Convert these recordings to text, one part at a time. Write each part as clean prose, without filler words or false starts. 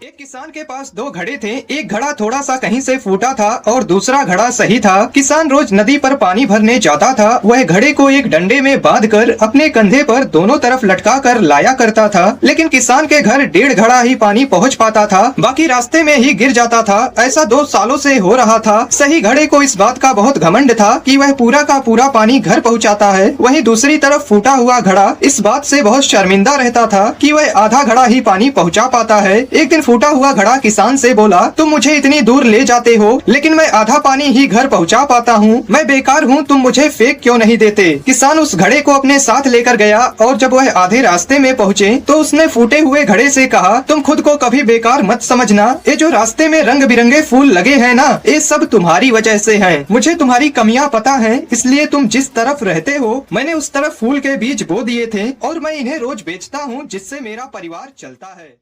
एक किसान के पास दो घड़े थे। एक घड़ा थोड़ा सा कहीं से फूटा था और दूसरा घड़ा सही था। किसान रोज नदी पर पानी भरने जाता था। वह घड़े को एक डंडे में बांधकर अपने कंधे पर दोनों तरफ लटका कर लाया करता था। लेकिन किसान के घर 1.5 घड़ा ही पानी पहुंच पाता था, बाकी रास्ते में ही गिर जाता था। ऐसा 2 सालों से हो रहा था। सही घड़े को इस बात का बहुत घमंड था कि वह पूरा का पूरा पानी घर पहुँचाता है। वहीं दूसरी तरफ फूटा हुआ घड़ा इस बात से बहुत शर्मिंदा रहता था कि वह आधा घड़ा ही पानी पहुँचा पाता है। एक दिन फूटा हुआ घड़ा किसान से बोला, तुम मुझे इतनी दूर ले जाते हो लेकिन मैं आधा पानी ही घर पहुंचा पाता हूँ। मैं बेकार हूँ, तुम मुझे फेंक क्यों नहीं देते। किसान उस घड़े को अपने साथ लेकर गया और जब वह आधे रास्ते में पहुँचे तो उसने फूटे हुए घड़े से कहा, तुम खुद को कभी बेकार मत समझना। ये जो रास्ते में रंग बिरंगे फूल लगे हैं ना, ये सब तुम्हारी वजह से हैं। मुझे तुम्हारी कमियां पता है, इसलिए तुम जिस तरफ रहते हो मैंने उस तरफ फूल के बीज बो दिए थे और मैं इन्हें रोज बेचता हूँ, जिससे मेरा परिवार चलता है।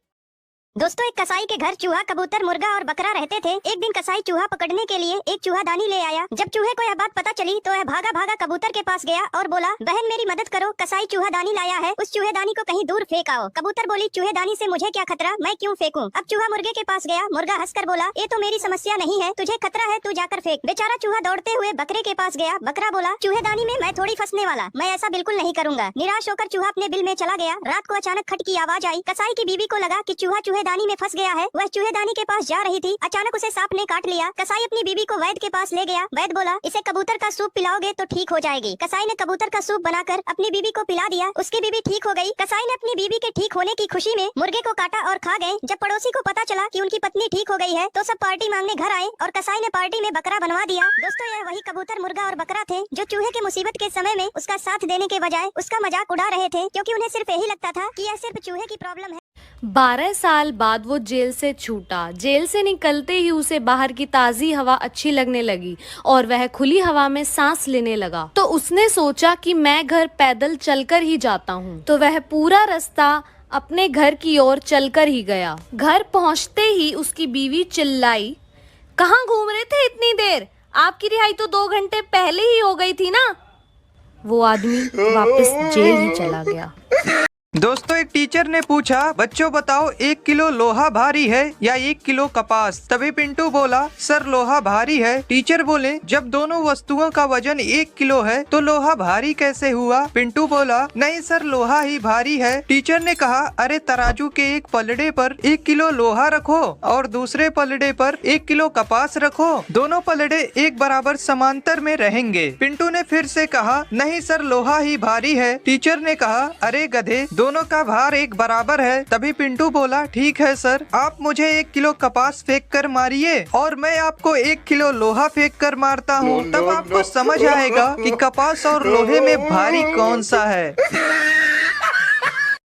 दोस्तों, एक कसाई के घर चूहा, कबूतर, मुर्गा और बकरा रहते थे। एक दिन कसाई चूहा पकड़ने के लिए एक चूहादानी ले आया। जब चूहे को यह बात पता चली तो वह भागा भागा कबूतर के पास गया और बोला, बहन मेरी मदद करो, कसाई चूहादानी लाया है, उस चूहेदानी को कहीं दूर फेंक आओ। कबूतर बोली, चूहेदानी से मुझे क्या खतरा, मैं क्यों फेंकूं। अब चूहा मुर्गे के पास गया। मुर्गा हंसकर बोला, ये तो मेरी समस्या नहीं है, तुझे खतरा है, तू जाकर फेंक। बेचारा चूहा दौड़ते हुए बकरे के पास गया। बकरा बोला, चूहेदानी में मैं थोड़ी फंसने वाला, मैं ऐसा बिल्कुल नहीं करूंगा। निराश होकर चूहा अपने बिल में चला गया। रात को अचानक खट की आवाज आई। कसाई की बीवी को लगा कि चूहा चूहेदानी में फंस गया है। वह चूहेदानी के पास जा रही थी, अचानक उसे सांप ने काट लिया। कसाई अपनी बीवी को वैद्य के पास ले गया। वैद्य बोला, इसे कबूतर का सूप पिलाओगे तो ठीक हो जाएगी। कसाई ने कबूतर का सूप बनाकर अपनी बीवी को पिला दिया। उसकी बीवी ठीक हो गई। कसाई ने अपनी बीवी के ठीक होने की खुशी में मुर्गे को काटा और खा गए। जब पड़ोसी को पता चला कि उनकी पत्नी ठीक हो गई है तो सब पार्टी मांगने घर आए और कसाई ने पार्टी में बकरा बनवा दिया। दोस्तों, यह वही कबूतर, मुर्गा और बकरा थे जो चूहे के मुसीबत के समय में उसका साथ देने के बजाय उसका मजाक उड़ा रहे थे, क्योंकि उन्हें सिर्फ यही लगता था कि यह सिर्फ चूहे की प्रॉब्लम है। 12 साल बाद वो जेल से छूटा। जेल से निकलते ही उसे बाहर की ताज़ी हवा अच्छी लगने लगी और वह खुली हवा में सांस लेने लगा। तो उसने सोचा कि मैं घर पैदल चलकर ही जाता हूँ। तो वह पूरा रास्ता अपने घर की ओर चलकर ही गया। घर पहुँचते ही उसकी बीवी चिल्लाई, कहाँ घूम रहे थे इतनी देर, आपकी रिहाई तो 2 घंटे पहले ही हो गई थी ना। वो आदमी वापस जेल ही चला गया। दोस्तों, एक टीचर ने पूछा, बच्चों बताओ 1 किलो लोहा भारी है या 1 किलो कपास। तभी पिंटू बोला, सर लोहा भारी है। टीचर बोले, जब दोनों वस्तुओं का वजन 1 किलो है तो लोहा भारी कैसे हुआ। पिंटू बोला, नहीं सर, लोहा ही भारी है। टीचर ने कहा, अरे तराजू के एक पलड़े पर 1 किलो लोहा रखो और दूसरे पलड़े पर 1 किलो कपास रखो, दोनों पलड़े एक बराबर समांतर में रहेंगे। पिंटू ने फिर से कहा, नहीं सर, लोहा ही भारी है। टीचर ने कहा, अरे गधे, दोनों का भार एक बराबर है। तभी पिंटू बोला, ठीक है सर, आप मुझे 1 किलो कपास फेंक कर मारिए और मैं आपको 1 किलो लोहा फेंक कर मारता हूँ, तब आपको समझ आएगा कि कपास और लोहे में भारी कौन सा है।